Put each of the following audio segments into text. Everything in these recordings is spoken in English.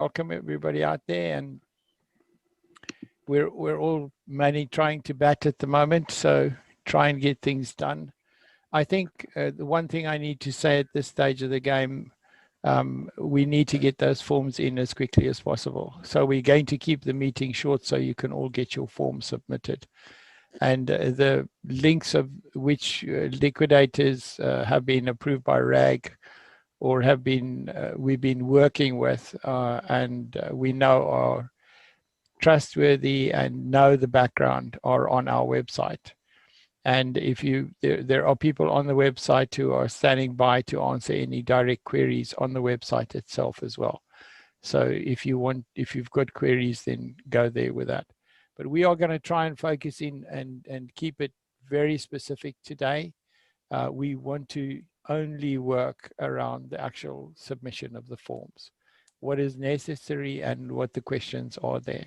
welcome everybody out there, and we're all mainly trying to bat at the moment, so try and get things done. I think the one thing I need to say at this stage of the game, we need to get those forms in as quickly as possible. So we're going to keep the meeting short so you can all get your forms submitted. And the links of which liquidators have been approved by RAG or have been we've been working with and we know are trustworthy and know the background are on our website. And if you there are people on the website who are standing by to answer any direct queries on the website itself as well. So if you've got queries, then go there with that. But we are going to try and focus in and keep it very specific today. We want to only work around the actual submission of the forms, what is necessary and what the questions are there.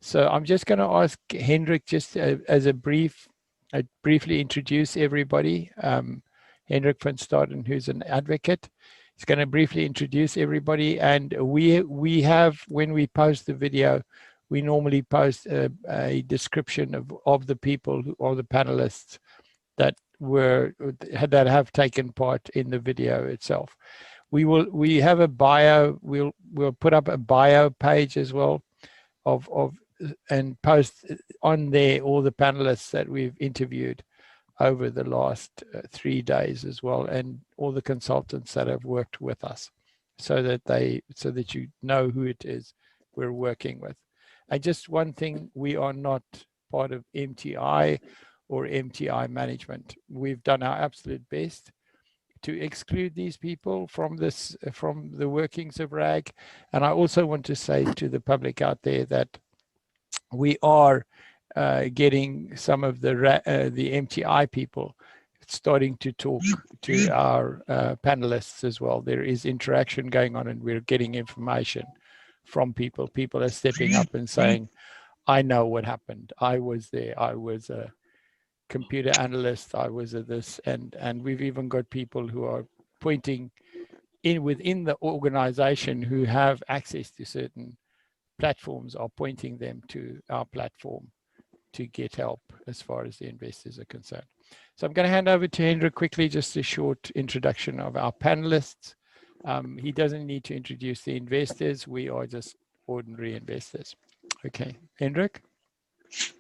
So I'm just going to ask Hendrik just as a briefly introduce everybody. Hendrik van Staden, who's an advocate, is going to briefly introduce everybody. And we have, when we post the video, we normally post a description of the people or the panelists that have taken part in the video itself. We have a bio. We'll put up a bio page as well and post on there all the panelists that we've interviewed over the last 3 days as well, and all the consultants that have worked with us, so that you know who it is we're working with. And just one thing, we are not part of MTI or MTI management. We've done our absolute best to exclude these people from the workings of RAG. And I also want to say to the public out there that we are getting some of the MTI people starting to talk to our panelists as well. There is interaction going on, and we're getting information from people. People are stepping up and saying, I know what happened. I was there. I was a computer analyst. I was a this. And we've even got people who are pointing within the organization who have access to certain platforms, are pointing them to our platform to get help as far as the investors are concerned. So I'm going to hand over to Hendrik quickly, just a short introduction of our panelists. He doesn't need to introduce the investors. We are just ordinary investors. Okay, Hendrik.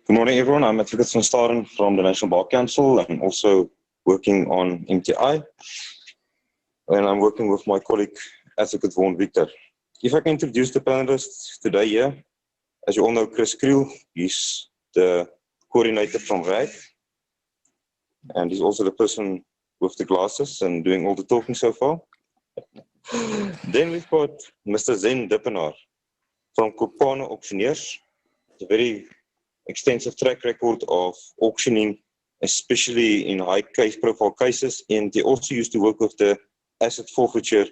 Good morning, everyone. I'm Advocate van Staden from the National Bar Council. I'm also working on MTI, and I'm working with my colleague, Advocate Vaughan Victor. If I can introduce the panelists today here, as you all know, Chris Kriel, he's the coordinator from RAG, and he's also the person with the glasses and doing all the talking so far. Then we've got Mr. Zen Dippenaar from Kopane Auctioneers. It's a very extensive track record of auctioning, especially in high case profile cases, and they also used to work with the asset forfeiture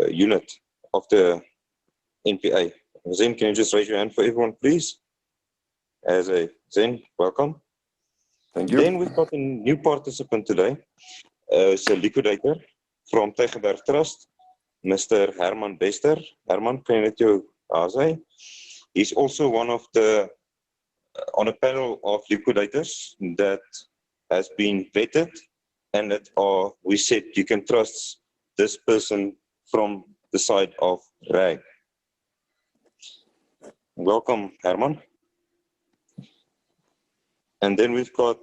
unit of the NPA. Zen, can you just raise your hand for everyone, please? Zen, welcome. Thank you. Then we've got a new participant today. It's a liquidator from Tygerberg Trust, Mr. Herman Bester. Herman, can you let you say? He's also one of the, on a panel of liquidators that has been vetted, and that we said you can trust this person from the side of RAG. Welcome, Herman. And then we've got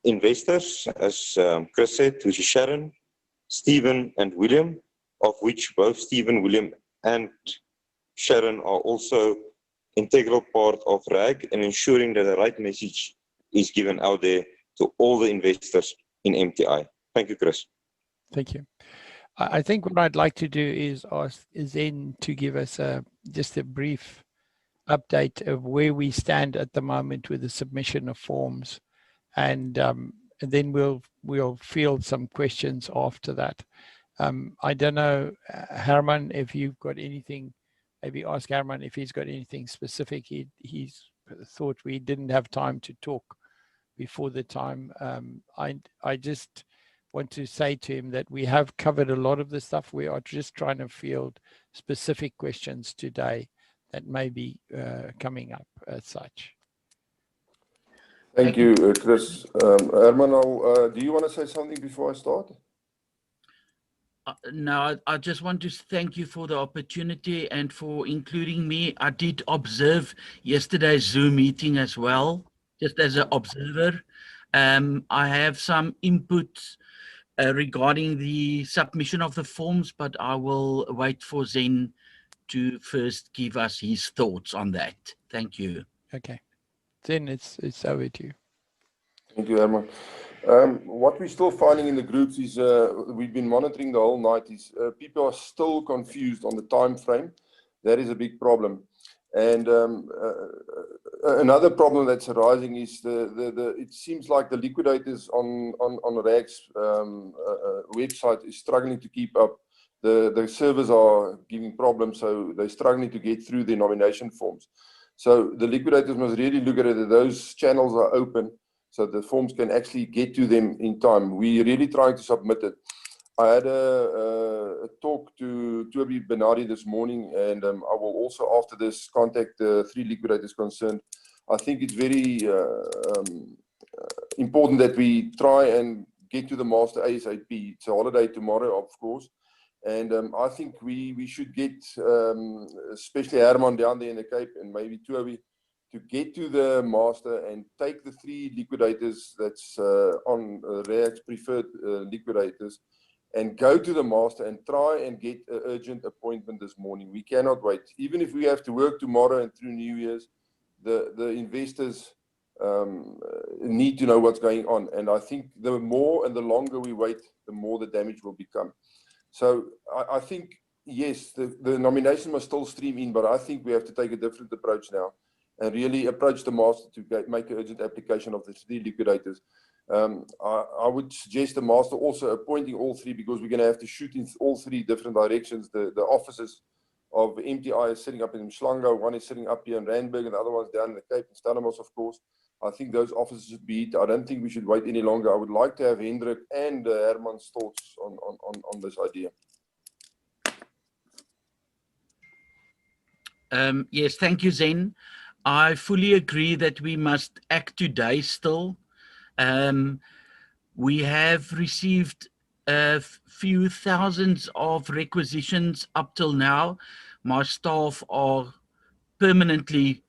investors, as Chris said, which is Sharon, Stephen, and William, of which both Stephen, William, and Sharon are also integral part of RAG and ensuring that the right message is given out there to all the investors in MTI. Thank you, Chris. Thank you. I think what I'd like to do is ask Zen to give us just a brief update of where we stand at the moment with the submission of forms, and then we'll field some questions after that. I don't know, Herman, if you've got anything. Maybe ask Herman if he's got anything specific. He's thought we didn't have time to talk before the time. I just want to say to him that we have covered a lot of the stuff. We are just trying to field specific questions today that may be coming up as such. Thank you, Chris. Herman, do you want to say something before I start? No, I just want to thank you for the opportunity and for including me. I did observe yesterday's Zoom meeting as well, just as an observer. I have some input regarding the submission of the forms, but I will wait for Zen to first give us his thoughts on that. Thank you. Okay, then it's over to you. Thank you, Herman. What we're still finding in the groups is we've been monitoring the whole night is people are still confused on the time frame. That is a big problem. And another problem that's arising is it seems like the liquidators on RAG's website is struggling to keep up. The servers are giving problems, so they're struggling to get through the nomination forms. So the liquidators must really look at it that those channels are open, so the forms can actually get to them in time. We're really trying to submit it. I had a talk to Toby Bernardi this morning, and I will also, after this, contact the 3 liquidators concerned. I think it's very important that we try and get to the master ASAP. It's a holiday tomorrow, of course. And I think we should get, especially Herman down there in the Cape, and maybe Toby, to get to the master and take the 3 liquidators that's on RAG's preferred liquidators and go to the master and try and get an urgent appointment this morning. We cannot wait. Even if we have to work tomorrow and through New Year's, the investors need to know what's going on. And I think the more and the longer we wait, the more the damage will become. So I think, yes, the nomination must still stream in, but I think we have to take a different approach now and really approach the master to make an urgent application of the 3 liquidators. I would suggest the master also appointing all 3, because we're going to have to shoot in all 3 different directions. The offices of MTI is sitting up in Mshlanga, one is sitting up here in Randburg, and the other one's down in the Cape, in Stellenbosch, of course. I think those offices should be it. I don't think we should wait any longer. I would like to have Hendrik and Herman's thoughts on this idea. Yes, thank you, Zen. I fully agree that we must act today still. We have received a few thousands of requisitions up till now. My staff are permanently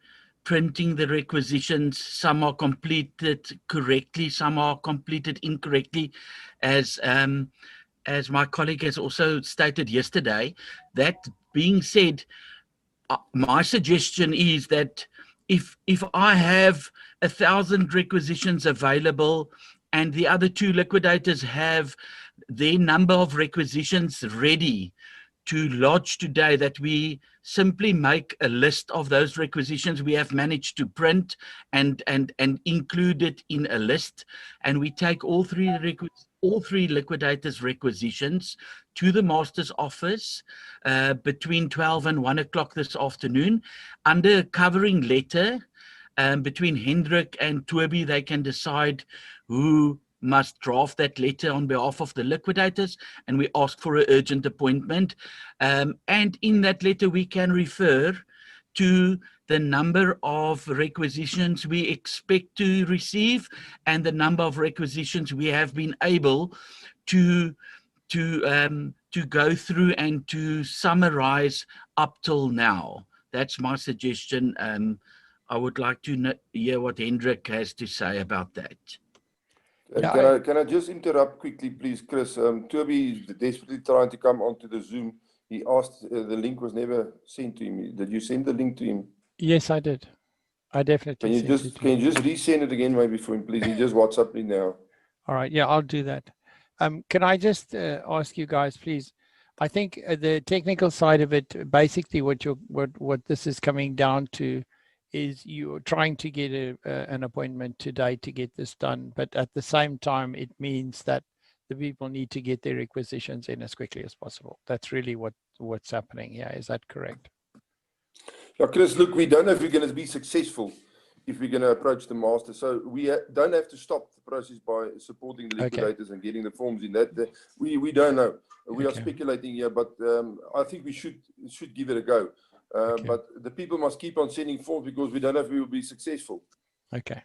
printing the requisitions. Some are completed correctly, some are completed incorrectly, as my colleague has also stated yesterday. That being said, my suggestion is that if I have 1,000 requisitions available and the other 2 liquidators have their number of requisitions ready to lodge today, that we simply make a list of those requisitions we have managed to print and include it in a list, and we take all three liquidators' requisitions to the master's office between 12 and 1 o'clock this afternoon under a covering letter. Between Hendrik and Toby, they can decide who must draft that letter on behalf of the liquidators, and we ask for an urgent appointment. And in that letter, we can refer to the number of requisitions we expect to receive and the number of requisitions we have been able to go through and to summarize up till now. That's my suggestion. I would like to hear what Hendrik has to say about that. Can I just interrupt quickly, please, Chris? Toby is desperately trying to come onto the Zoom. He asked, the link was never sent to him. Did you send the link to him? Yes, I did. I definitely Can you just resend it again maybe for him, please? He just WhatsApped me now. All right, yeah, I'll do that. Can I just ask you guys, please? I think the technical side of it, basically what this is coming down to is you're trying to get an appointment today to get this done, but at the same time, it means that the people need to get their requisitions in as quickly as possible. That's really what's happening here. Is that correct? Yeah, Chris, look, we don't know if we're going to be successful. if we're going to approach the master. So we don't have to stop the process by supporting the liquidators and getting the forms in that. We don't know. We are speculating here, but I think we should give it a go. But the people must keep on sending forms because we don't know if we will be successful. Okay.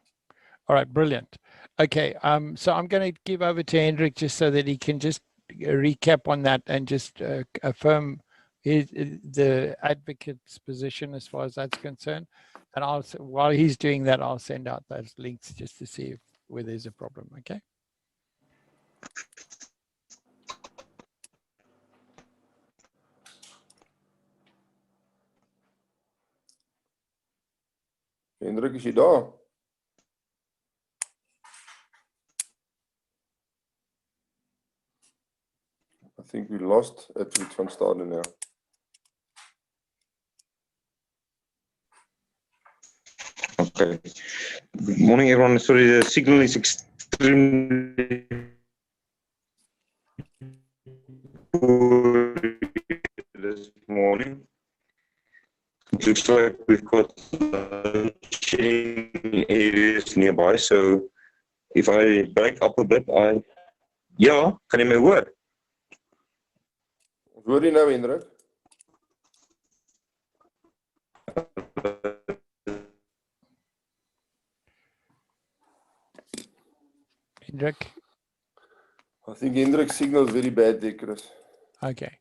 All right. Brilliant. Okay. So I'm going to give over to Hendrik just so that he can just recap on that and just affirm the advocate's position as far as that's concerned. And while he's doing that, I'll send out those links just to see where there's a problem. Okay. Hendrik, is jy daar? I think we lost Edward van Staden now. Okay. Good morning, everyone. Sorry, the signal is extremely poor this morning. It looks like we've got sharing areas nearby, so if I break up a bit, ja, kan jy my hoor? Hoor jy nou, Hendrik? Hendrik? I think Hendrik's signal is very bad there, Chris. Okay.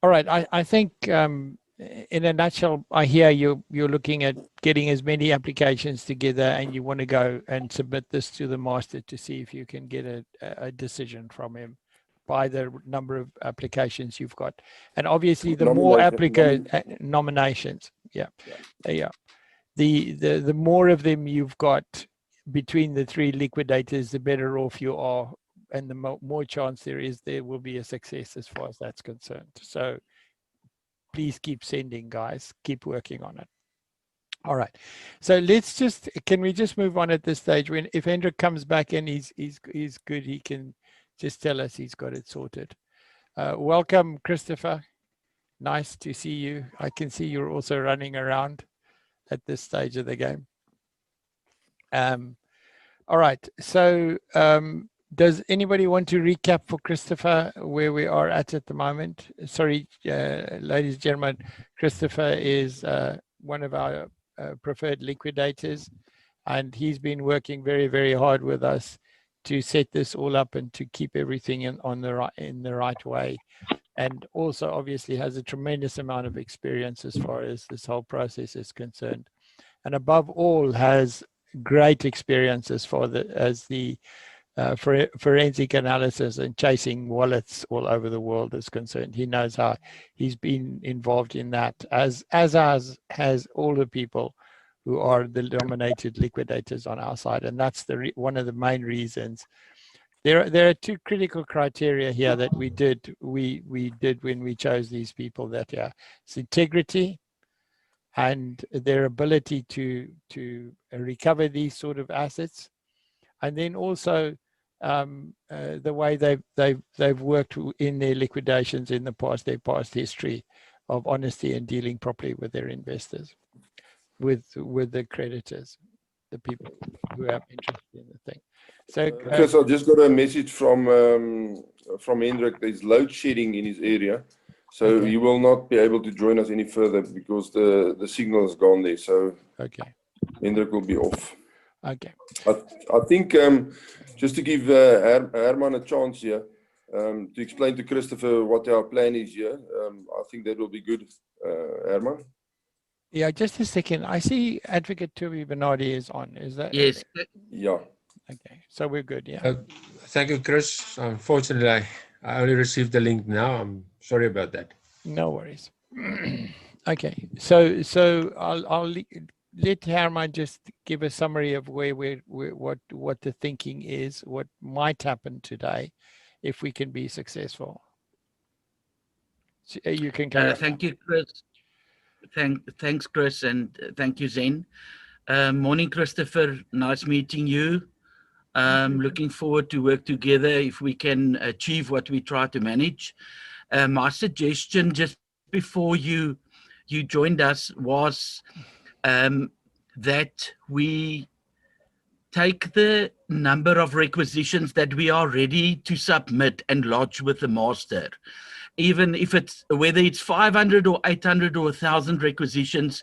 All right. I think in a nutshell, I hear you're looking at getting as many applications together and you want to go and submit this to the master to see if you can get a decision from him by the number of applications you've got. And obviously the more nominations. Yeah. The more of them you've got between the three liquidators, the better off you are. And the more chance there will be a success as far as that's concerned. So please keep sending, guys. Keep working on it. All right. So can we just move on at this stage? If Hendrik comes back and he's good, he can just tell us he's got it sorted. Welcome, Christopher. Nice to see you. I can see you're also running around at this stage of the game. All right. So does anybody want to recap for Christopher where we are at the moment? Sorry, ladies and gentlemen, Christopher is one of our preferred liquidators, and he's been working very, very hard with us to set this all up and to keep everything in the right way. And also obviously has a tremendous amount of experience as far as this whole process is concerned. And above all, has great experience as far as the forensic analysis and chasing wallets all over the world is concerned. He knows how he's been involved in that, as has all the people who are the dominated liquidators on our side. And that's one of the main reasons. There are two critical criteria here that we did when we chose these people that year. It's integrity and their ability to recover these sort of assets, and then also the way they've worked in their liquidations in the past, their past history of honesty and dealing properly with their investors, with the creditors, the people who have interest in the thing. So Chris, I just got a message from Hendrik. There's load shedding in his area, so he will not be able to join us any further because the signal is gone there. So Hendrik will be off. Okay. I think just to give Herman a chance here to explain to Christopher what our plan is here, I think that will be good, Herman. Yeah, just a second. I see Advocate Toby Bernardi is on. Is that? Yes. Yeah. Okay, so we're good. Yeah. Thank you, Chris. Unfortunately, I only received the link now. I'm sorry about that. No worries. Okay, so I'll let Herman just give a summary of what the thinking is, what might happen today, if we can be successful. So you can carry on. Thank you, Chris. Thanks, Chris, and thank you, Zen. Morning, Christopher. Nice meeting you. Looking forward to work together if we can achieve what we try to manage. My suggestion just before you joined us was that we take the number of requisitions that we are ready to submit and lodge with the master. Even if it's, whether it's 500 or 800 or 1,000 requisitions,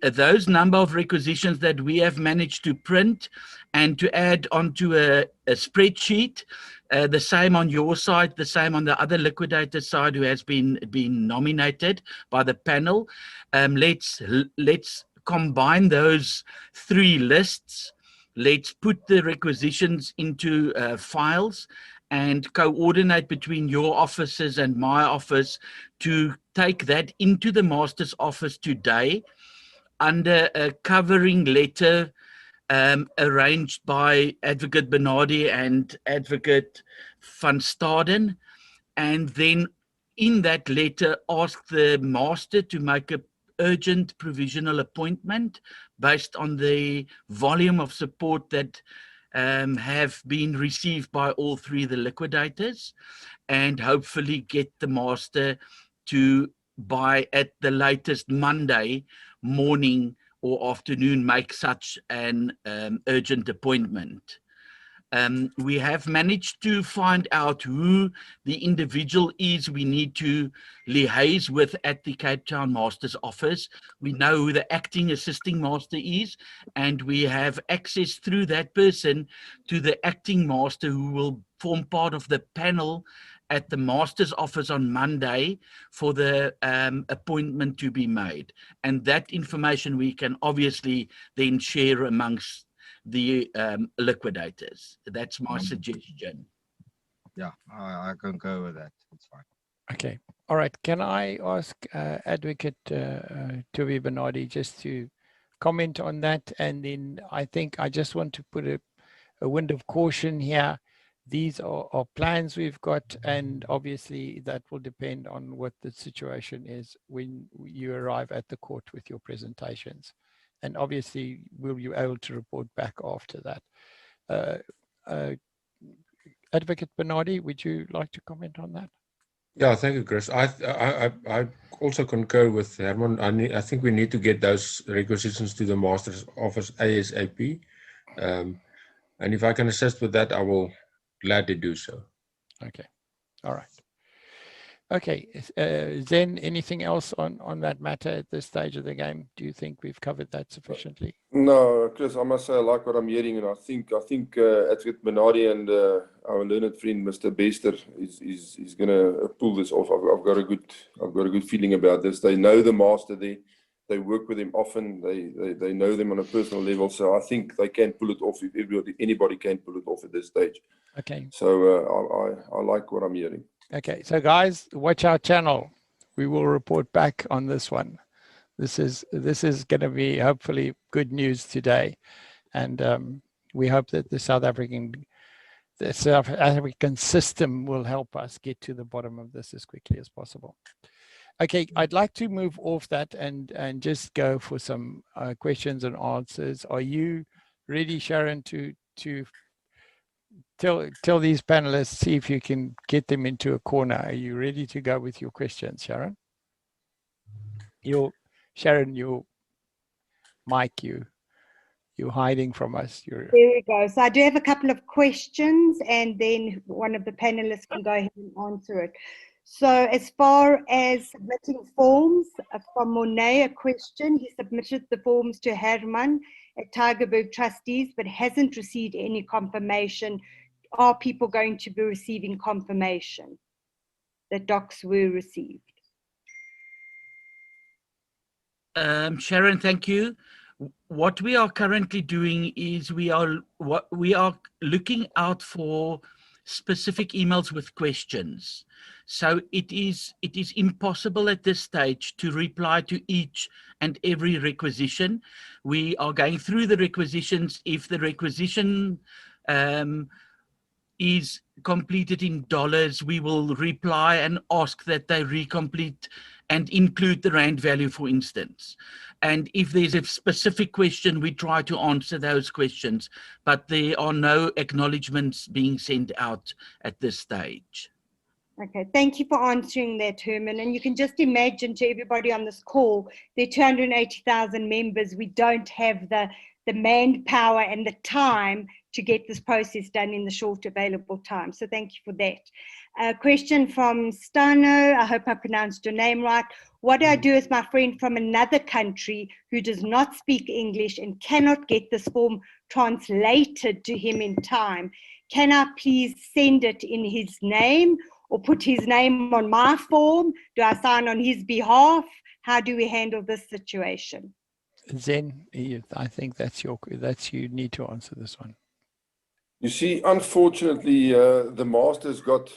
those number of requisitions that we have managed to print and to add onto a spreadsheet, the same on your side, the same on the other liquidator side who has been nominated by the panel. Let's combine those three lists. Let's put the requisitions into files and coordinate between your offices and my office to take that into the master's office today under a covering letter arranged by Advocate Bernardi and Advocate van Staden. And then in that letter, ask the master to make a urgent provisional appointment based on the volume of support that have been received by all three of the liquidators, and hopefully get the master to, by at the latest Monday morning or afternoon, make such an urgent appointment. We have managed to find out who the individual is we need to liaise with at the Cape Town Master's office. We know who the acting assisting master is, and we have access through that person to the acting master who will form part of the panel at the master's office on Monday for the appointment to be made. And that information we can obviously then share amongst the liquidators. That's my suggestion. Yeah, I can go with that. It's fine. Okay. All right. Can I ask Advocate Toby Bernardi just to comment on that? And then I think I just want to put a wind of caution here. These are plans we've got, and obviously that will depend on what the situation is when you arrive at the court with your presentations. And obviously, we'll be able to report back after that. Advocate Bernardi, would you like to comment on that? Yeah, thank you, Chris. I also concur with Herman. I think we need to get those requisitions to the master's office ASAP. And if I can assist with that, I will gladly do so. Okay. All right. Okay. Zen, anything else on that matter at this stage of the game? Do you think we've covered that sufficiently? No, Chris, I must say I like what I'm hearing, and I think Advocate Bernardi and our learned friend Mr. Bester is going to pull this off. I've got a good feeling about this. They know the master there. They work with him often. They know them on a personal level, so I think they can pull it off. If anybody can pull it off at this stage. Okay. So I like what I'm hearing. Okay. So guys, watch our channel. We will report back on this one. This is going to be hopefully good news today, and we hope that the South African system will help us get to the bottom of this as quickly as possible. Okay, I'd like to move off that and just go for some questions and answers. Are you ready, Sharon, to tell these panelists, see if you can get them into a corner? Are you ready to go with your questions, Sharon? Sharon, your mic, you're hiding from us. There we go. So I do have a couple of questions, and then one of the panelists can go ahead and answer it. So as far as submitting forms, from Monet, a question. He submitted the forms to Herman at Tygerberg Trustees, but hasn't received any confirmation. Are people going to be receiving confirmation that docs were received? Sharon, thank you. What we are currently doing is we are looking out for specific emails with questions. So it is impossible at this stage to reply to each and every requisition. We are going through the requisitions. If the requisition is completed in dollars, we will reply and ask that they recomplete and include the rand value, for instance. And if there's a specific question, we try to answer those questions, but there are no acknowledgements being sent out at this stage. Okay, thank you for answering that, Herman. And you can just imagine, to everybody on this call, there are 280,000 members. We don't have the manpower and the time to get this process done in the short available time. So thank you for that. A question from Stano. I hope I pronounced your name right. What do I do as my friend from another country who does not speak English and cannot get this form translated to him in time? Can I please send it in his name, or put his name on my form? Do I sign on his behalf? How do we handle this situation? Zen, I think that's you need to answer this one. You see, unfortunately, the master's got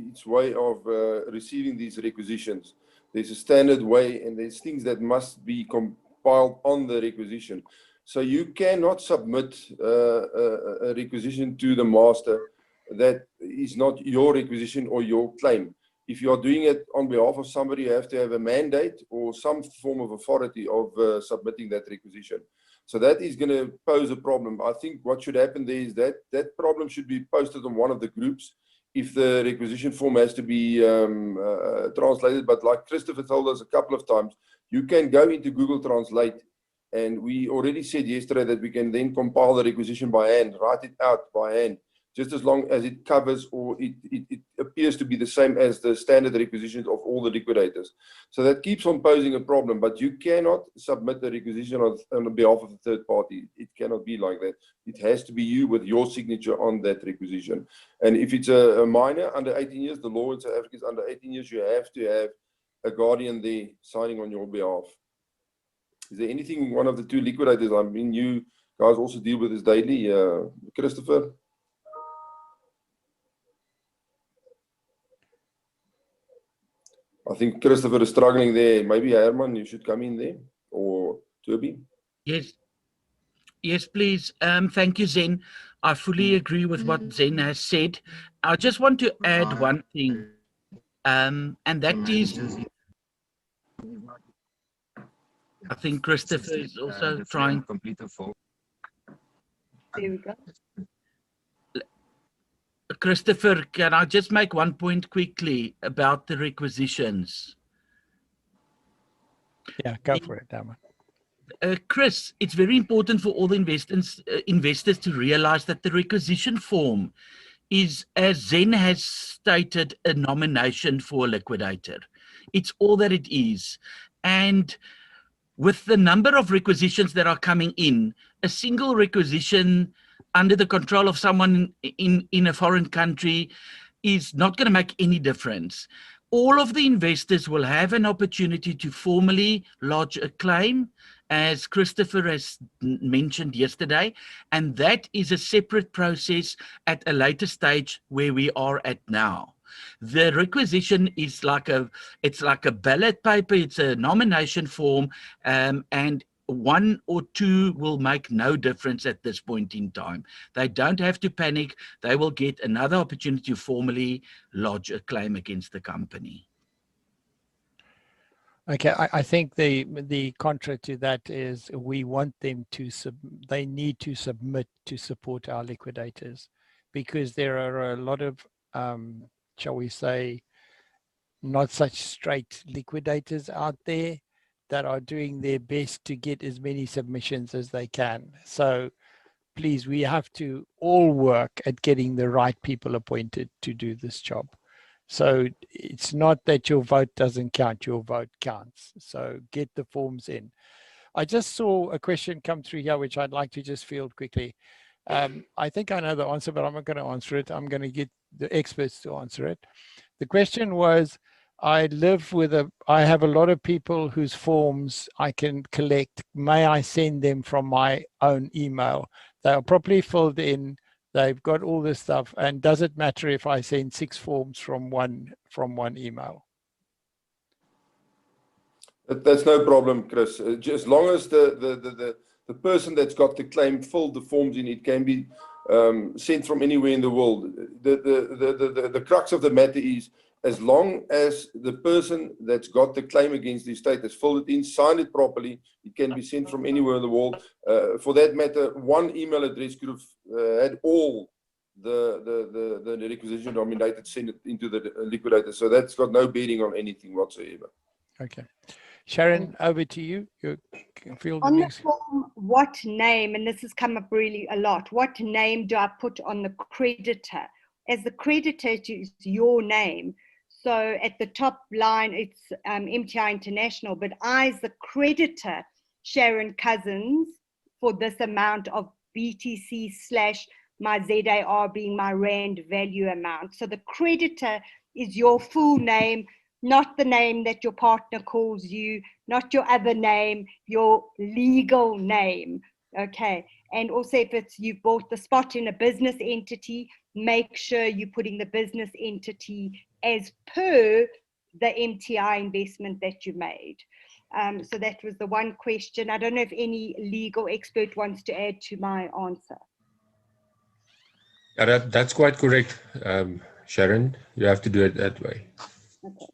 its way of receiving these requisitions. There's a standard way, and there's things that must be compiled on the requisition. So you cannot submit a requisition to the master that is not your requisition or your claim. If you are doing it on behalf of somebody, you have to have a mandate or some form of authority of submitting that requisition. So that is going to pose a problem. I think what should happen there is that that problem should be posted on one of the groups if the requisition form has to be translated. But like Christopher told us a couple of times, you can go into Google Translate, and we already said yesterday that we can then compile the requisition by hand, write it out by hand, just as long as it covers or it appears to be the same as the standard requisitions of all the liquidators. So that keeps on posing a problem, but you cannot submit the requisition on behalf of the third party. It cannot be like that. It has to be you with your signature on that requisition. And if it's a minor under 18 years, the law in South Africa is under 18 years, you have to have a guardian there signing on your behalf. Is there anything one of the two liquidators, I mean, you guys also deal with this daily, Christopher? I think Christopher is struggling there. Maybe Herman, you should come in there, or Toby. Yes. Yes, please. Thank you, Zen. I fully agree with what Zen has said. I just want to add one thing, and that is, I think Christopher is also trying. Complete the form. There we go. Christopher, can I just make one point quickly about the requisitions? Yeah, go for it, Herman. Chris, it's very important for all the investors to realize that the requisition form is, as Zen has stated, a nomination for a liquidator. It's all that it is. And with the number of requisitions that are coming in, a single requisition under the control of someone in a foreign country is not going to make any difference. All of the investors will have an opportunity to formally lodge a claim, as Christopher has mentioned yesterday, and that is a separate process at a later stage where we are at now. The requisition is like it's like a ballot paper, it's a nomination form, and one or two will make no difference at this point in time. They don't have to panic. They will get another opportunity to formally lodge a claim against the company. Okay, I think the contra to that is we want them to they need to submit to support our liquidators, because there are a lot of shall we say, not such straight liquidators out there that are doing their best to get as many submissions as they can. So please, we have to all work at getting the right people appointed to do this job. So it's not that your vote doesn't count, your vote counts. So get the forms in. I just saw a question come through here, which I'd like to just field quickly. I think I know the answer, but I'm not going to answer it. I'm going to get the experts to answer it. The question was, I have a lot of people whose forms I can collect. May I send them from my own email? They are properly filled in. They've got all this stuff. And does it matter if I send 6 forms from one email? That's no problem, Chris. Just as long as the person that's got the claim filled the forms in, it can be sent from anywhere in the world. The crux of the matter is, as long as the person that's got the claim against the estate has filled it in, signed it properly, it can be sent from anywhere in the world. For that matter, one email address could have had all the requisition nominated send it into the liquidator. So that's got no bearing on anything whatsoever. Okay. Sharon, over to you. You can field the On the next. form, what name, and this has come up really a lot, what name do I put on the creditor? As the creditor, it is your name. So at the top line, it's MTI International, but I, as the creditor, Sharon Cousins, for this amount of BTC / my ZAR being my Rand value amount. So the creditor is your full name, not the name that your partner calls you, not your other name, your legal name. Okay. And also, if it's you've bought the spot in a business entity, make sure you're putting the business entity as per the MTI investment that you made. So that was the one question. I don't know if any legal expert wants to add to my answer. Yeah, that's quite correct, Sharon. You have to do it that way. Okay.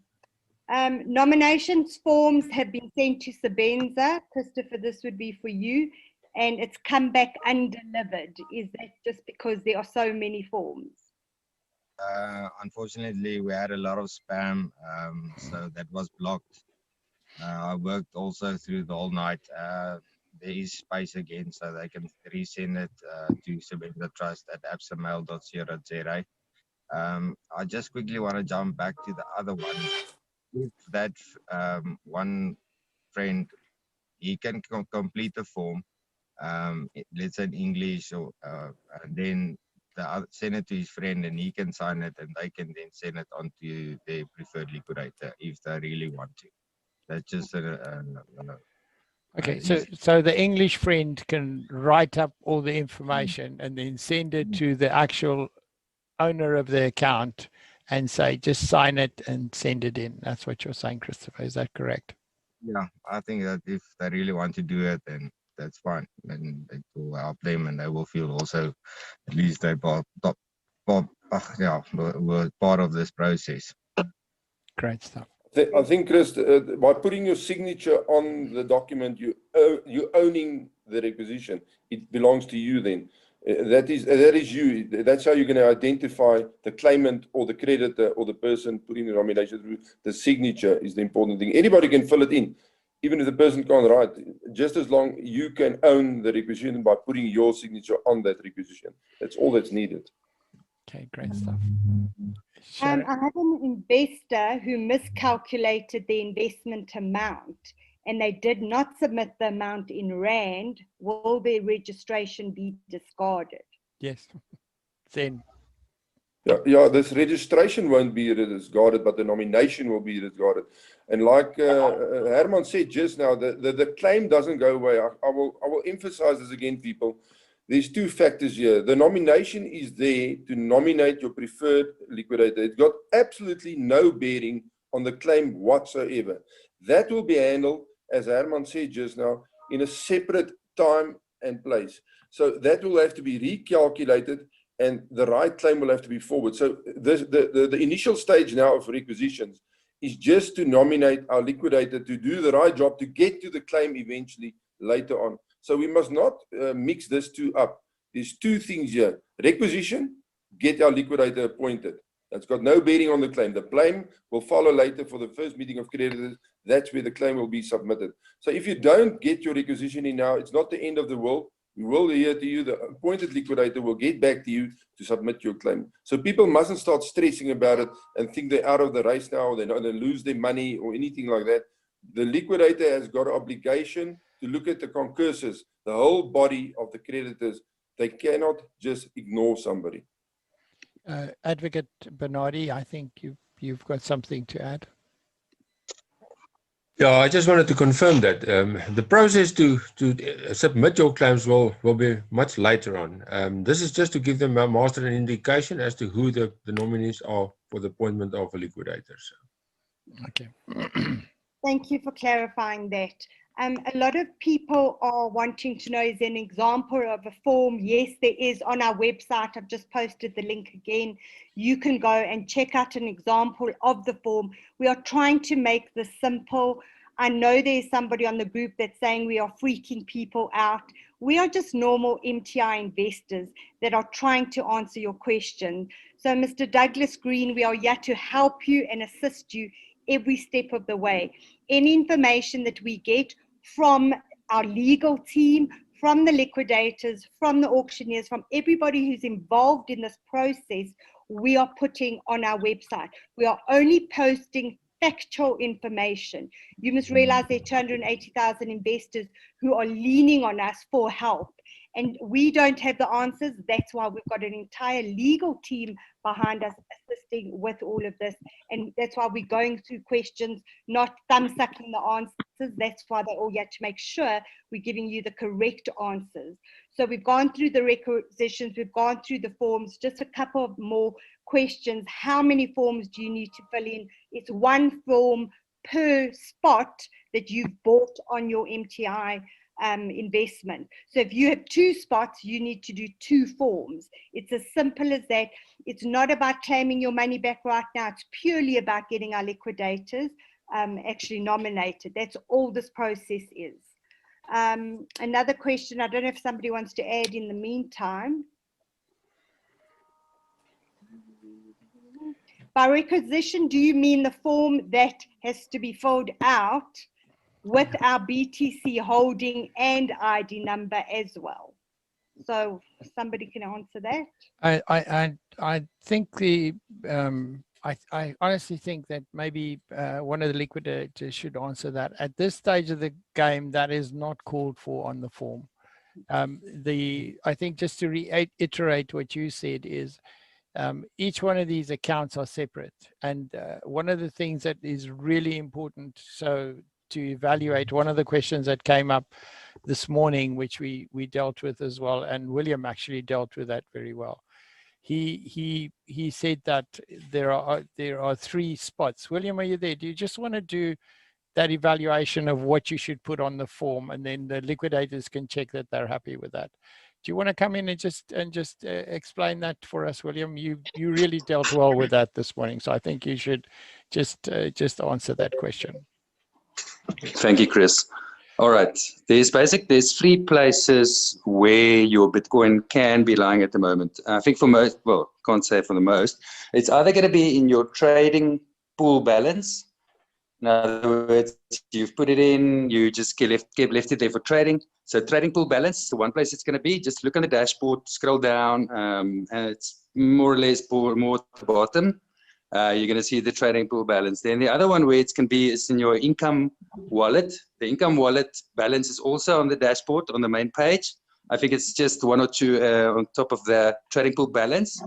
Nominations forms have been sent to Sebenza. Christopher, this would be for you. And it's come back undelivered. Is that just because there are so many forms? Unfortunately, we had a lot of spam, so that was blocked. I worked also through the whole night. There is space again, so they can resend it to sebenzatrust@absamail.co.za. I just quickly want to jump back to the other one. If that one friend, he can complete the form, let's say in English, or and then send it to his friend, and he can sign it, and they can then send it on to their preferred liquidator if they really want to. That's just Okay, so the English friend can write up all the information and then send it to the actual owner of the account and say, just sign it and send it in. That's what you're saying, Christopher. Is that correct? Yeah, I think that if they really want to do it, then that's fine. And it will help them, and they will feel also at least they were part of this process. Great stuff. I think, Chris, by putting your signature on the document, you're owning the requisition. It belongs to you then. That is you. That's how you're going to identify the claimant or the creditor or the person putting the nomination through. The signature is the important thing. Anybody can fill it in, even if the person can't write. Just as long you can own the requisition by putting your signature on that requisition. That's all that's needed. Okay, great stuff. I have an investor who miscalculated the investment amount and they did not submit the amount in Rand. Will their registration be discarded? Yes. Then. Yeah, this registration won't be discarded, but the nomination will be discarded. And like Herman said just now, the claim doesn't go away. I will emphasize this again, people. There's two factors here. The nomination is there to nominate your preferred liquidator. It's got absolutely no bearing on the claim whatsoever. That will be handled, as Herman said just now, in a separate time and place. So that will have to be recalculated and the right claim will have to be forward. So the initial stage now of requisitions is just to nominate our liquidator to do the right job to get to the claim eventually later on. So we must not mix this two up. There's two things here. Requisition, get our liquidator appointed. That's got no bearing on the claim. The claim will follow later for the first meeting of creditors. That's where the claim will be submitted. So if you don't get your requisition in now, it's not the end of the world. We will adhere to you. The appointed liquidator will get back to you to submit your claim. So people mustn't start stressing about it and think they're out of the race now, or they're not going to lose their money or anything like that. The liquidator has got an obligation to look at the concursors, the whole body of the creditors. They cannot just ignore somebody. Advocate Bernardi, I think you've got something to add. Yeah, I just wanted to confirm that the process to submit your claims will be much later on. This is just to give the master an indication as to who the nominees are for the appointment of a liquidator. So. Okay. Thank you for clarifying that. A lot of people are wanting to know, is an example of a form? Yes, there is on our website. I've just posted the link again. You can go and check out an example of the form. We are trying to make this simple. I know there's somebody on the group that's saying we are freaking people out. We are just normal MTI investors that are trying to answer your question. So Mr. Douglas Green, we are here to help you and assist you every step of the way. Any information that we get from our legal team, from the liquidators, from the auctioneers, from everybody who's involved in this process, we are putting on our website. We are only posting factual information. You must realize there are 280,000 investors who are leaning on us for help. And we don't have the answers. That's why we've got an entire legal team behind us assisting with all of this. And that's why we're going through questions, not thumb-sucking the answers. That's why they're all yet to make sure we're giving you the correct answers. So we've gone through the requisitions, we've gone through the forms, just a couple of more questions. How many forms do you need to fill in? It's one form per spot that you've bought on your MTI investment. So if you have 2 spots, you need to do 2 forms. It's as simple as that. It's not about claiming your money back right now. It's purely about getting our liquidators actually nominated. That's all this process is. Another question, I don't know if somebody wants to add in the meantime. By requisition, do you mean the form that has to be filled out with our BTC holding and ID number as well? So somebody can answer that. I think the I honestly think that maybe one of the liquidators should answer that. At this stage of the game, that is not called for on the form. I think just to reiterate what you said is each one of these accounts are separate. And one of the things that is really important, so to evaluate, one of the questions that came up this morning, which we dealt with as well, and William actually dealt with that very well. He said that there are 3 spots. William, are you there? Do you just want to do that evaluation of what you should put on the form, and then the liquidators can check that they're happy with that? Do you want to come in and just explain that for us, William? You really dealt well with that this morning, so I think you should just answer that question. Thank you, Chris. All right. There's 3 places where your Bitcoin can be lying at the moment. I think for most, well, can't say for the most, it's either going to be in your trading pool balance. In other words, you've put it in, you just left it there for trading. So trading pool balance is the one place it's going to be. Just look on the dashboard, scroll down, and it's more or less more at the bottom. You're going to see the trading pool balance. Then the other one where it can be is in your income wallet. The income wallet balance is also on the dashboard on the main page. I think it's just 1 or 2 on top of the trading pool balance.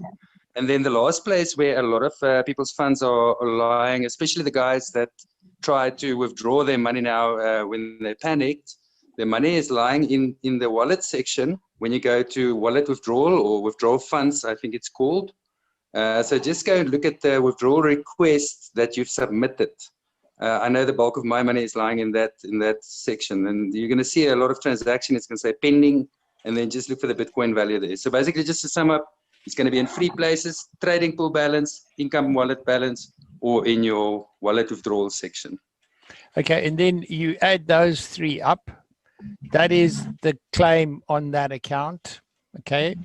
And then the last place where a lot of people's funds are lying, especially the guys that try to withdraw their money now when they're panicked, the money is lying in the wallet section. When you go to wallet withdrawal or withdrawal funds, I think it's called. So just go and look at the withdrawal requests that you've submitted. I know the bulk of my money is lying in that section, and you're going to see a lot of transactions. It's going to say pending, and then just look for the Bitcoin value there. So basically, just to sum up, it's going to be in 3 places: trading pool balance, income wallet balance, or in your wallet withdrawal section. Okay, and then you add those 3 up. That is the claim on that account, okay,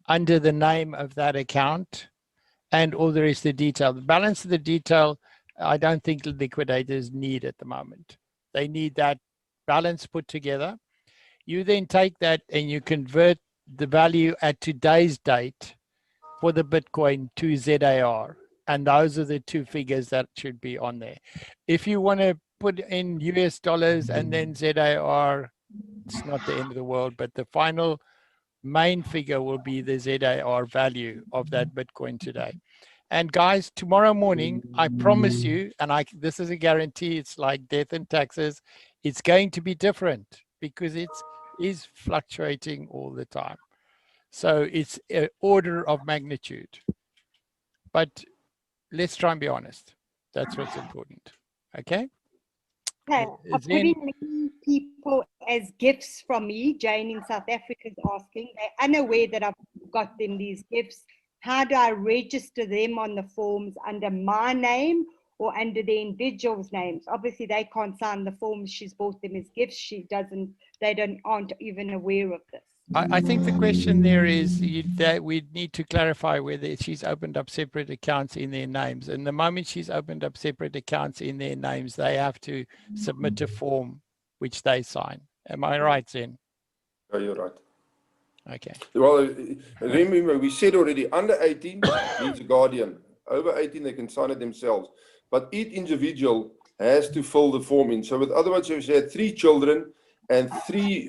under the name of that account, and all there is the detail. The balance of the detail, I don't think the liquidators need at the moment. They need that balance put together. You then take that and you convert the value at today's date for the Bitcoin to ZAR. And those are the 2 figures that should be on there. If you want to put in US dollars and then ZAR, it's not the end of the world, but the final main figure will be the ZAR value of that Bitcoin today. And guys, tomorrow morning, I promise you, and this is a guarantee, it's like death and taxes, it's going to be different because it is fluctuating all the time. So it's an order of magnitude. But let's try and be honest. That's what's important. Okay? Okay, I'm putting many people as gifts from me. Jane in South Africa is asking. They're unaware that I've got them these gifts. How do I register them on the forms under my name or under the individual's names. Obviously, they can't sign the forms. She's bought them as gifts. They aren't even aware of this. I think the question there is that we need to clarify whether she's opened up separate accounts in their names. And the moment she's opened up separate accounts in their names, they have to submit a form which they sign. Am I right, Zen? Yeah, you're right. Okay. Well, remember, we said already, under 18 needs a guardian. Over 18, they can sign it themselves. But each individual has to fill the form in. So, with other words, if she had 3 children and 3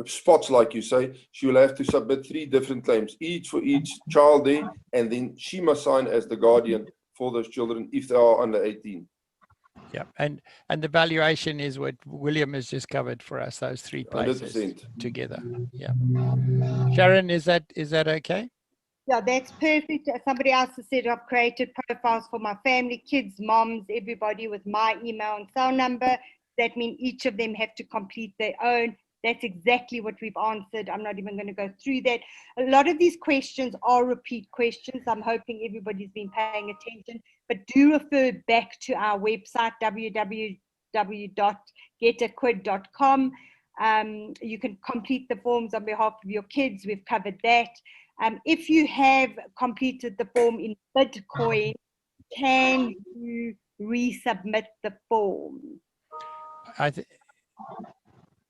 spots, like you say, she will have to submit 3 different claims, each for each child there, and then she must sign as the guardian for those children if they are under 18. Yeah, and the valuation is what William has just covered for us, those 3 places 100%. together. Yeah. Sharon, is that okay? Yeah, that's perfect. Somebody else has said I've created profiles for my family, kids, moms, everybody with my email and cell number. That means each of them have to complete their own. That's exactly what we've answered. I'm not even going to go through that. A lot of these questions are repeat questions. I'm hoping everybody's been paying attention, but do refer back to our website, www.getaquid.com. You can complete the forms on behalf of your kids. We've covered that. If you have completed the form in Bitcoin, can you resubmit the form?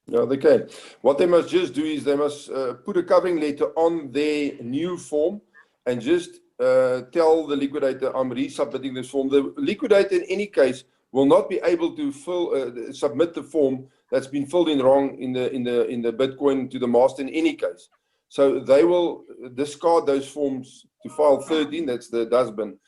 No, they can. What they must just do is they must put a covering letter on their new form and just tell the liquidator, I'm resubmitting this form. The liquidator, in any case, will not be able to submit the form that's been filled in wrong in the Bitcoin to the master in any case. So they will discard those forms to file 13. That's the dustbin.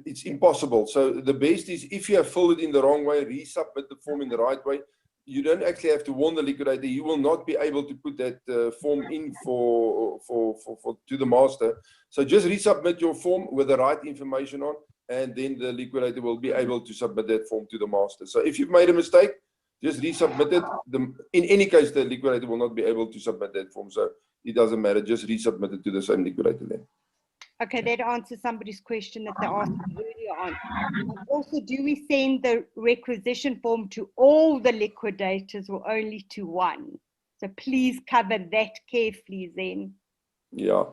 It's impossible. So the best is, if you have filled it in the wrong way, resubmit the form in the right way. You don't actually have to warn the liquidator. You will not be able to put that form in to the master. So just resubmit your form with the right information on, and then the liquidator will be able to submit that form to the master. So if you've made a mistake, just resubmit it. In any case, the liquidator will not be able to submit that form. So it doesn't matter. Just resubmit it to the same liquidator then. Okay, that answers somebody's question that they asked earlier on. Also, do we send the requisition form to all the liquidators or only to one? So please cover that carefully then. Yeah.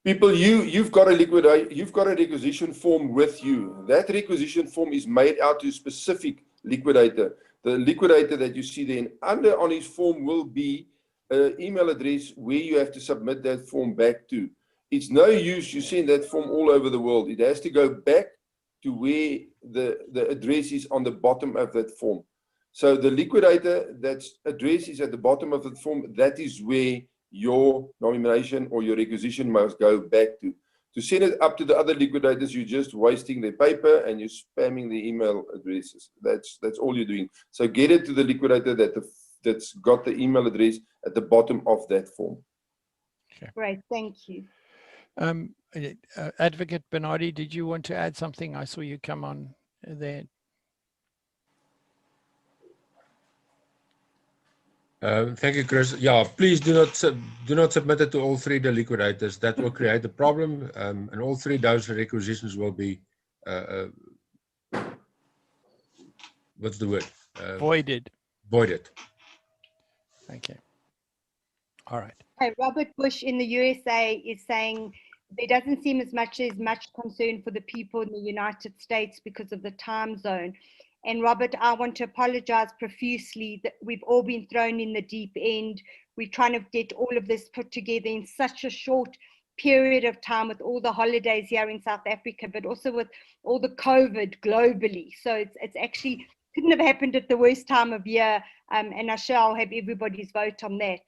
People, you've got a requisition form with you. That requisition form is made out to a specific liquidator. The liquidator that you see then under on his form will be an email address where you have to submit that form back to. It's no use you send that form all over the world. It has to go back to where the address is on the bottom of that form. So the liquidator that's address is at the bottom of the form, that is where your nomination or your requisition must go back to. To send it up to the other liquidators, you're just wasting their paper and you're spamming the email addresses. That's all you're doing. So get it to the liquidator that's got the email address at the bottom of that form. Okay. Great, thank you. Advocate Bernardi, did you want to add something? I saw you come on there. Thank you, Chris. Yeah, please do not submit it to all 3 the liquidators. That will create a problem, and all 3 those requisitions will be what's the word? Voided. Voided. Okay. All right. Hey, Robert Bush in the USA is saying there doesn't seem as much concern for the people in the United States because of the time zone. And Robert, I want to apologize profusely that we've all been thrown in the deep end. We're trying to get all of this put together in such a short period of time with all the holidays here in South Africa, but also with all the COVID globally. So it's actually couldn't have happened at the worst time of year. And I'm sure I'll have everybody's vote on that.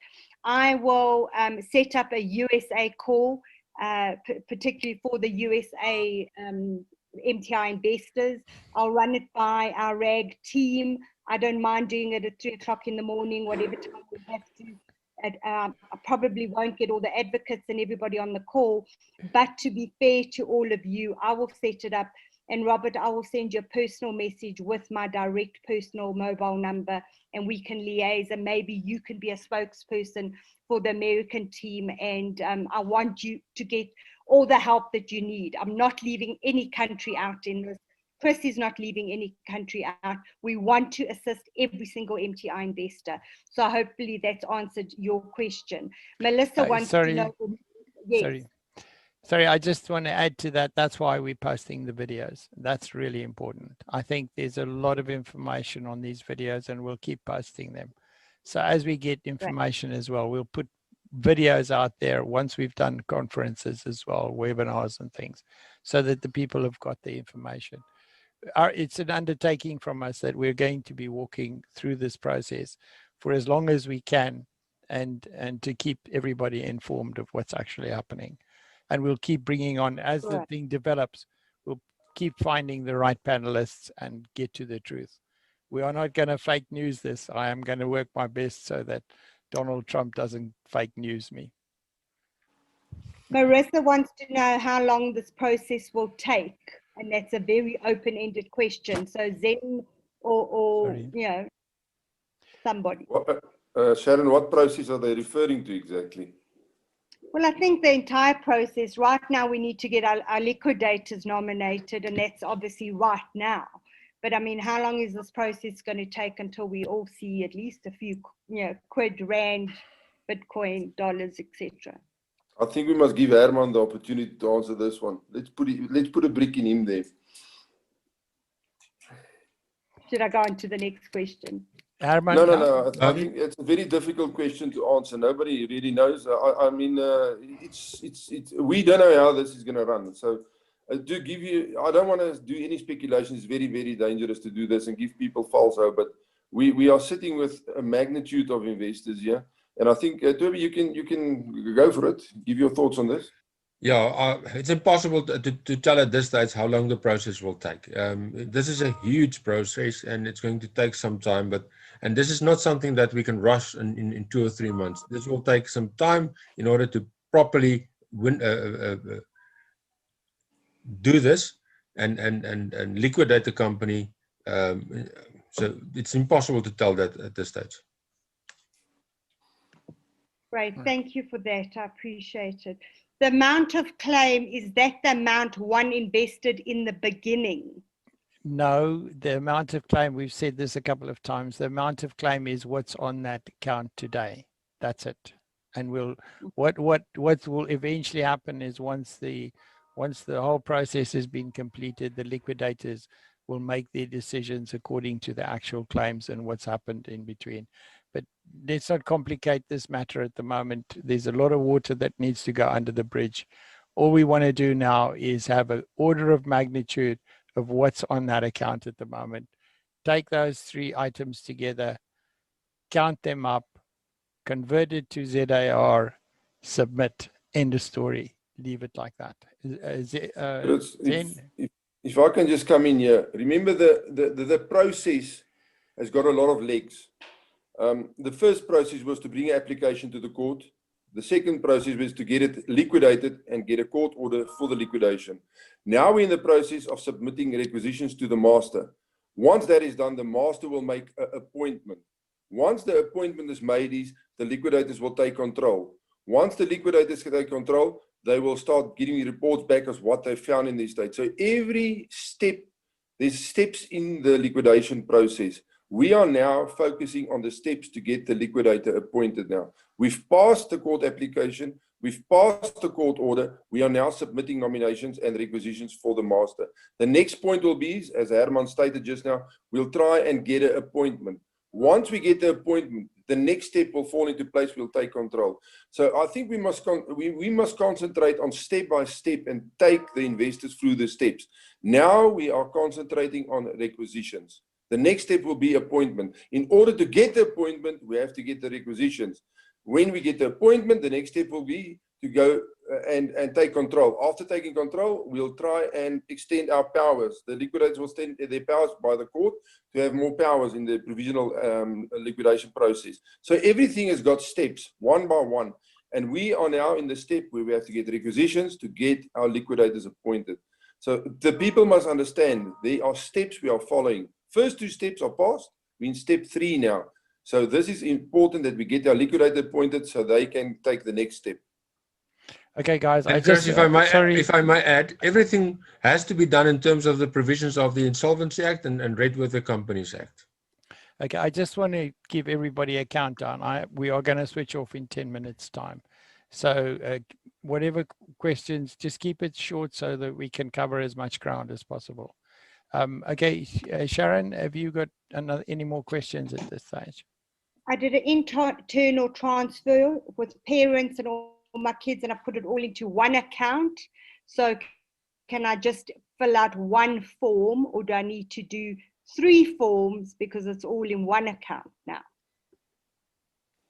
I will set up a USA call, particularly for the USA MTI investors. I'll run it by our RAG team. I don't mind doing it at 3 o'clock in the morning, whatever time we have to. I probably won't get all the advocates and everybody on the call, but to be fair to all of you, I will set it up. And Robert, I will send you a personal message with my direct personal mobile number, and we can liaise, and maybe you can be a spokesperson for the American team. And I want you to get all the help that you need. I'm not leaving any country out in this. Chris is not leaving any country out. We want to assist every single MTI investor. So hopefully that's answered your question. Melissa wants to know. Yes. Sorry, I just want to add to that. That's why we're posting the videos. That's really important. I think there's a lot of information on these videos and we'll keep posting them. So as we get information as well, we'll put videos out there once we've done conferences as well, webinars and things, so that the people have got the information. It's an undertaking from us that we're going to be walking through this process for as long as we can, and to keep everybody informed of what's actually happening. And we'll keep bringing on, as the thing develops, we'll keep finding the right panelists and get to the truth. We are not going to fake news this. I am going to work my best so that Donald Trump doesn't fake news me. Marissa wants to know how long this process will take. And that's a very open-ended question. So Zen or you know, somebody. Sharon, what process are they referring to exactly? Well, I think the entire process, right now we need to get our liquidators nominated, and that's obviously right now. But I mean, how long is this process going to take until we all see at least a few, you know, quid, rand, Bitcoin, dollars, etc.? I think we must give Herman the opportunity to answer this one. Let's put a brick in him there. Should I go on to the next question? Herman, no. I think it's a very difficult question to answer. Nobody really knows. I mean, we don't know how this is going to run. So to give you, I don't want to do any speculation. It's very, very dangerous to do this and give people false hope. But we are sitting with a magnitude of investors here, and I think Toby, you can go for it. Give your thoughts on this. Yeah, it's impossible to tell at this stage how long the process will take. This is a huge process and it's going to take some time, and this is not something that we can rush in 2 or 3 months. This will take some time in order to properly do this and liquidate the company. So it's impossible to tell that at this stage. Great, thank you for that. I appreciate it. The amount of claim, is that the amount one invested in the beginning? No, the amount of claim, we've said this a couple of times, the amount of claim is what's on that account today. That's it. And what will eventually happen is once the whole process has been completed, the liquidators will make their decisions according to the actual claims and what's happened in between. But let's not complicate this matter at the moment. There's a lot of water that needs to go under the bridge. All we want to do now is have an order of magnitude of what's on that account at the moment. Take those 3 items together, count them up, convert it to ZAR, submit, end of story. Leave it like that. If I can just come in here, remember the process has got a lot of legs. The first process was to bring an application to the court. The second process was to get it liquidated and get a court order for the liquidation. Now we're in the process of submitting requisitions to the master. Once that is done, the master will make an appointment. Once the appointment is made, the liquidators will take control. Once the liquidators take control, they will start getting reports back as what they found in the estate. So every step, there's steps in the liquidation process. We are now focusing on the steps to get the liquidator appointed now. We've passed the court application. We've passed the court order. We are now submitting nominations and requisitions for the master. The next point will be, as Herman stated just now, we'll try and get an appointment. Once we get the appointment, the next step will fall into place. We'll take control. So I think we must concentrate on step by step and take the investors through the steps. Now we are concentrating on requisitions. The next step will be appointment. In order to get the appointment, we have to get the requisitions. When we get the appointment, the next step will be to go and take control. After taking control, we'll try and extend our powers. The liquidators will extend their powers by the court to have more powers in the provisional liquidation process. So everything has got steps, one by one. And we are now in the step where we have to get requisitions to get our liquidators appointed. So the people must understand there are steps we are following. First 2 steps are passed. We're in step 3 now. So this is important that we get our liquidator appointed so they can take the next step. Okay, guys, I And Chris, just, if I might add, everything has to be done in terms of the provisions of the Insolvency Act and Redwater Companies Act. okay, I just want to give everybody a countdown. We are going to switch off in 10 minutes time. So whatever questions, just keep it short so that we can cover as much ground as possible. Okay, Sharon, have you got any more questions at this stage? I did an internal transfer with parents and all my kids, and I put it all into one account. So can I just fill out one form, or do I need to do 3 forms because it's all in one account now?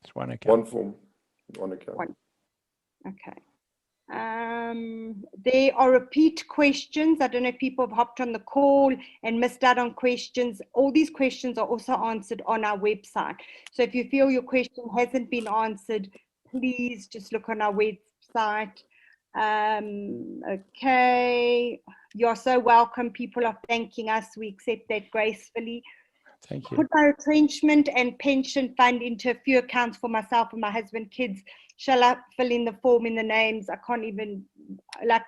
It's one account. One form, one account. One. Okay. There are repeat questions. I don't know if people have hopped on the call and missed out on questions. All these questions are also answered on our website. So if you feel your question hasn't been answered, please just look on our website. Okay. You're so welcome. People are thanking us. We accept that gracefully. Thank you. Put my retrenchment and pension fund into a few accounts for myself and my husband, kids. Shall I fill in the form in the names? I can't even, like,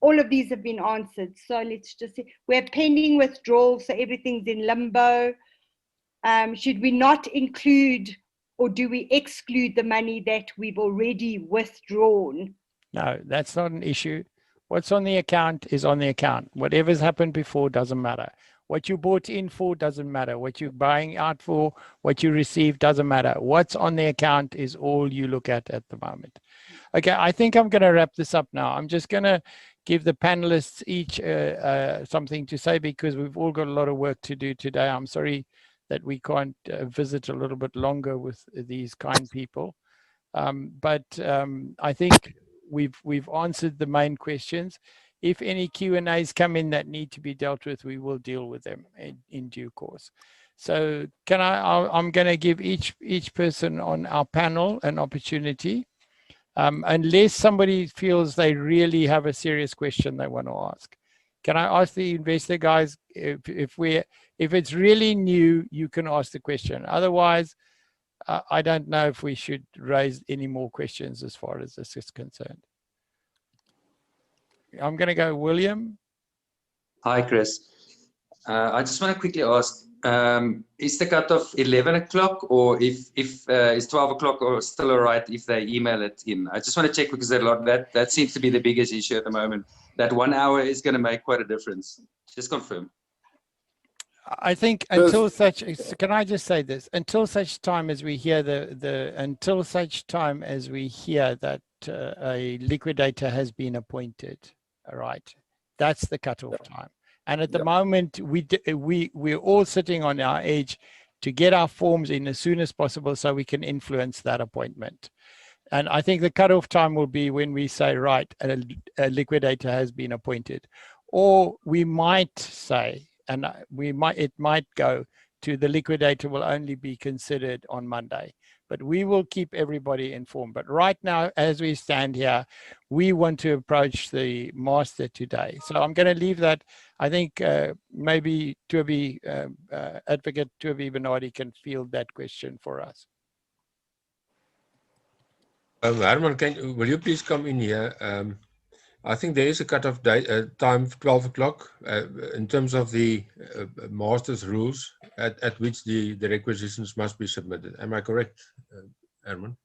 all of these have been answered. So let's just see. We're pending withdrawal, so everything's in limbo. Should we not include, or do we exclude the money that we've already withdrawn? No, that's not an issue. What's on the account is on the account. Whatever's happened before doesn't matter. What you bought in for doesn't matter. What you're buying out for, what you receive doesn't matter. What's on the account is all you look at the moment. Okay, I think I'm going to wrap this up now. I'm just going to give the panelists each something to say because we've all got a lot of work to do today. I'm sorry that we can't visit a little bit longer with these kind people. But I think we've answered the main questions. If any Q&As come in that need to be dealt with, we will deal with them in due course. So I'm going to give each person on our panel an opportunity, unless somebody feels they really have a serious question they want to ask. Can I ask the investor guys, if it's really new, you can ask the question. Otherwise, I don't know if we should raise any more questions as far as this is concerned. I'm going to go William. Hi, Chris. I just want to quickly ask, is the cutoff 11 o'clock or if is 12 o'clock or still all right if they email it in? I just want to check because that seems to be the biggest issue at the moment. That 1 hour is going to make quite a difference. Just confirm. I think until such, can I just say this? Until such time as we hear until such time as we hear that a liquidator has been appointed, all right, that's the cutoff time. And at the moment, we're all sitting on our edge to get our forms in as soon as possible so we can influence that appointment. And I think the cutoff time will be when we say, right, a liquidator has been appointed. Or we might say, and it might go to the liquidator will only be considered on Monday. But we will keep everybody informed. But right now, as we stand here, we want to approach the master today. So I'm going to leave that. I think maybe Advocate Tuovi Bernardi can field that question for us. Herman, will you please come in here? I think there is a cutoff time, 12 o'clock, in terms of the master's rules at which the requisitions must be submitted. Am I correct, Herman?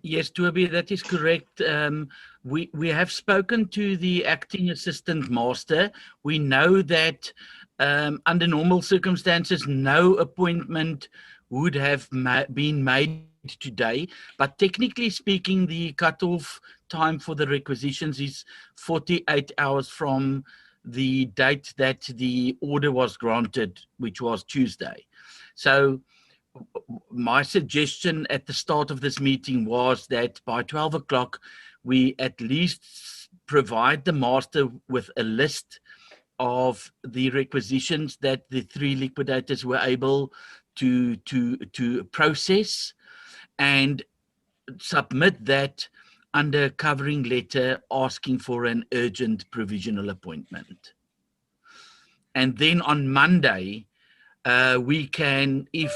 Yes, Toby, that is correct. We have spoken to the acting assistant master. We know that under normal circumstances, no appointment would have been made today, but technically speaking, the cutoff time for the requisitions is 48 hours from the date that the order was granted, which was Tuesday. So my suggestion at the start of this meeting was that by 12 o'clock, we at least provide the master with a list of the requisitions that the 3 liquidators were able to process, and submit that under covering letter asking for an urgent provisional appointment. And then on Monday, we can, if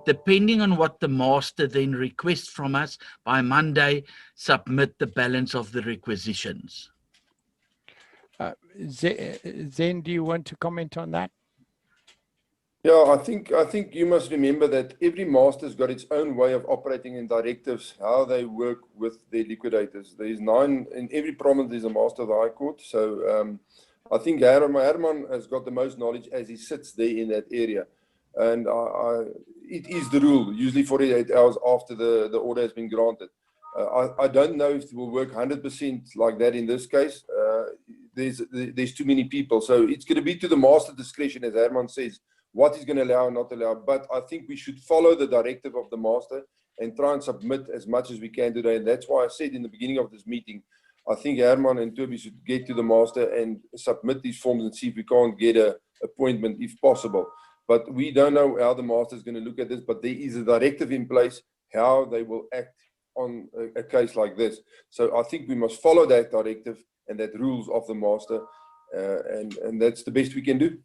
depending on what the master then requests from us, by Monday, submit the balance of the requisitions. Zen, do you want to comment on that? Yeah, I think you must remember that every master's got its own way of operating and directives, how they work with their liquidators. There's 9 in every province. There's a master of the High Court. So I think Herman has got the most knowledge as he sits there in that area, and it is the rule. Usually 48 hours after the order has been granted. I don't know if it will work 100% like that in this case. There's too many people, so it's going to be to the master discretion, as Herman says, what he's going to allow and not allow. But I think we should follow the directive of the master and try and submit as much as we can today. And that's why I said in the beginning of this meeting, I think Herman and Toby should get to the master and submit these forms and see if we can't get an appointment if possible. But we don't know how the master is going to look at this, but there is a directive in place how they will act on a case like this. So I think we must follow that directive and that rules of the master, and that's the best we can do.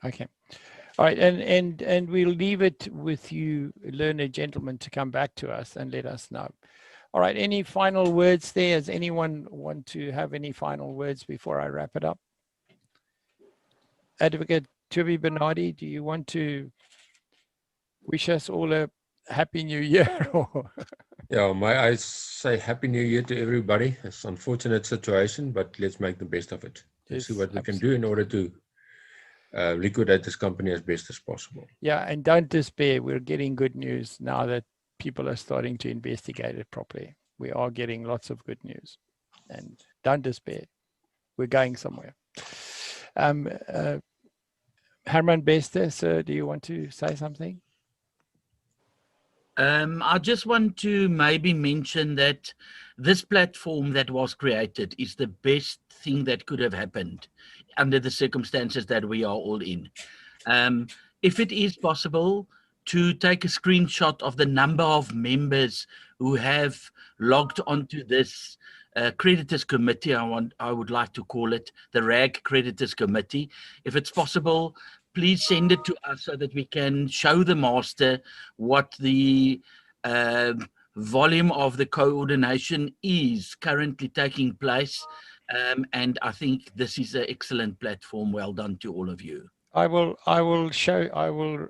Okay. All right, and we'll leave it with you, learned gentlemen, to come back to us and let us know. All right, any final words there? Does anyone want to have any final words before I wrap it up? Advocate Toby Bernardi, do you want to wish us all a Happy New Year? Yeah, I say Happy New Year to everybody. It's an unfortunate situation, but let's make the best of it. Let's see what we can do in order to liquidate this company as best as possible. Yeah, and don't despair. We're getting good news now that people are starting to investigate it properly. We are getting lots of good news, and don't despair. We're going somewhere. Herman Bester, sir, do you want to say something? I just want to maybe mention that this platform that was created is the best thing that could have happened under the circumstances that we are all in. If it is possible to take a screenshot of the number of members who have logged onto this creditors committee, I would like to call it the RAG creditors committee. If it's possible, please send it to us so that we can show the master what the volume of the coordination is currently taking place. And I think this is an excellent platform. Well done to all of you. I will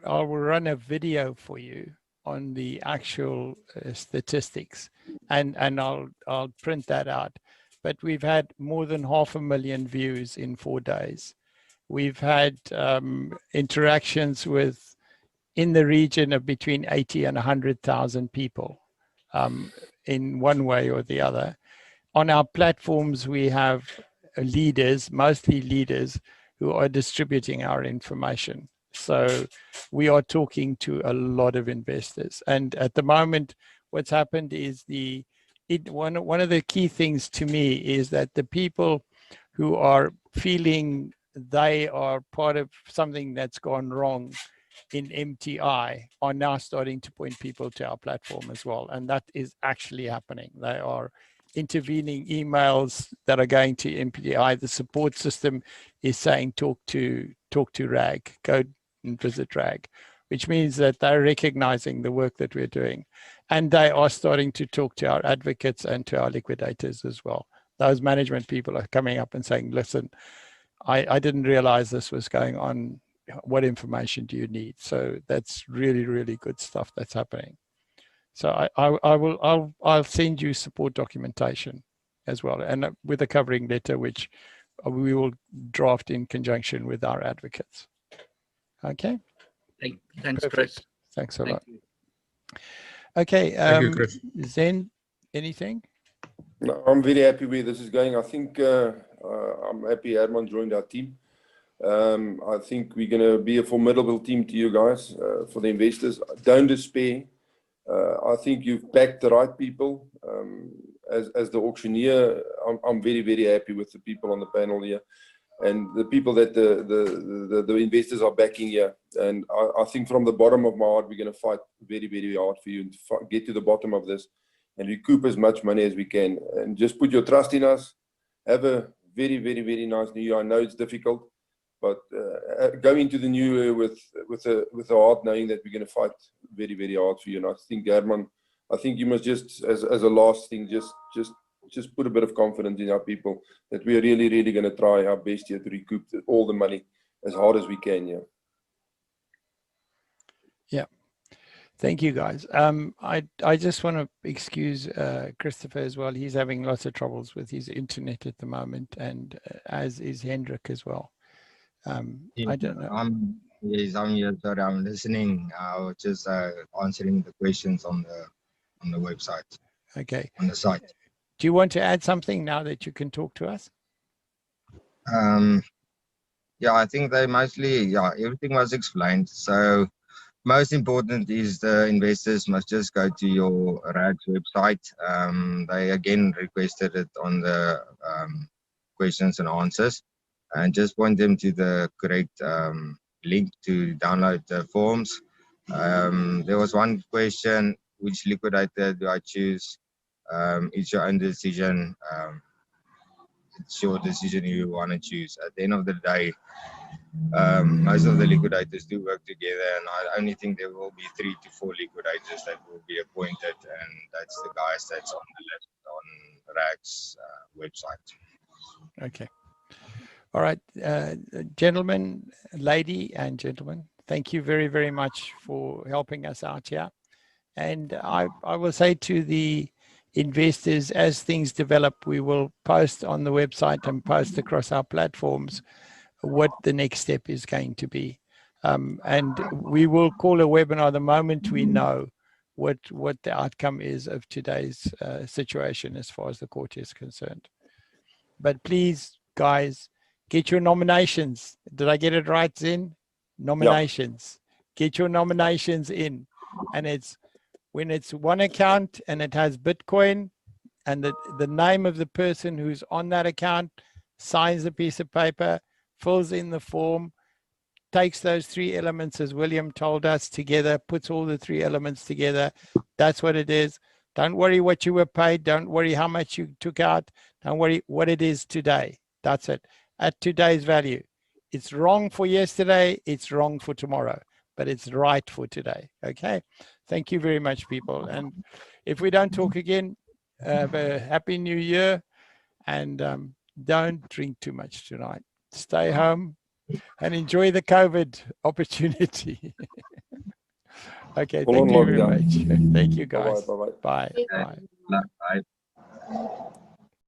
run a video for you on the actual statistics, and I'll print that out. But we've had more than 500,000 views in 4 days. We've had interactions with in the region of between 80 and 100,000 people in one way or the other. On our platforms, we have leaders, mostly leaders, who are distributing our information. So we are talking to a lot of investors. And at the moment, what's happened is one of the key things to me is that the people who are feeling they are part of something that's gone wrong in MTI are now starting to point people to our platform as well. And that is actually happening. They are intervening emails that are going to MTI. The support system is saying, talk to RAG, go and visit RAG, which means that they're recognizing the work that we're doing. And they are starting to talk to our advocates and to our liquidators as well. Those management people are coming up and saying, listen, I didn't realize this was going on. What information do you need? So that's really, really good stuff that's happening. So I'll send you support documentation as well, and with a covering letter, which we will draft in conjunction with our advocates. Okay. Thanks, Perfect. Chris. Thanks a lot. You. Okay. Thank you, Chris. Zen, anything? No, I'm very happy where this is going. I think I'm happy Herman joined our team. I think we're going to be a formidable team to you guys, for the investors. Don't despair. I think you've backed the right people. As the auctioneer, I'm very, very happy with the people on the panel here and the people that the investors are backing here. And I think from the bottom of my heart, we're going to fight very, very hard for you and get to the bottom of this and recoup as much money as we can. And just put your trust in us. Have a very, very, very nice New Year. I know it's difficult, But going into the new year with a heart, knowing that we're going to fight very, very hard for you. And I think, Herman, I think you must just, as a last thing, just put a bit of confidence in our people that we are really, really going to try our best here to recoup all the money as hard as we can. Yeah. Yeah. Thank you, guys. I just want to excuse Christopher as well. He's having lots of troubles with his internet at the moment, and as is Hendrik as well. I don't know. Yes, I'm here. Sorry, I'm listening. I was just answering the questions on the website. Okay. On the site. Do you want to add something now that you can talk to us? Yeah, I think they mostly, everything was explained. So most important is the investors must just go to your RAGS website. They again requested it on the questions and answers, and just point them to the correct link to download the forms. There was one question, which liquidator do I choose? It's your own decision. It's your decision who you want to choose. At the end of the day, most of the liquidators do work together, and I only think there will be 3 to 4 liquidators that will be appointed, and that's the guys that's on the list on RAGS website. Okay. All right, gentlemen, lady and gentlemen, thank you very, very much for helping us out here. And I will say to the investors, as things develop, we will post on the website and post across our platforms what the next step is going to be. And we will call a webinar the moment we know what the outcome is of today's situation as far as the court is concerned. But please, guys, get your nominations. Did I get it right, Zin? Nominations. Yeah. Get your nominations in. And it's when it's one account and it has Bitcoin, and the name of the person who's on that account signs the piece of paper, fills in the form, takes those 3 elements, as William told us, together, puts all the 3 elements together. That's what it is. Don't worry what you were paid. Don't worry how much you took out. Don't worry what it is today. That's it. At today's value. It's wrong for yesterday. It's wrong for tomorrow, but it's right for today. Okay. Thank you very much, people. And if we don't talk again, have a happy new year, and don't drink too much tonight. Stay home and enjoy the COVID opportunity. Okay. Thank you very much. Thank you, guys. Bye-bye. Bye. Bye. Bye.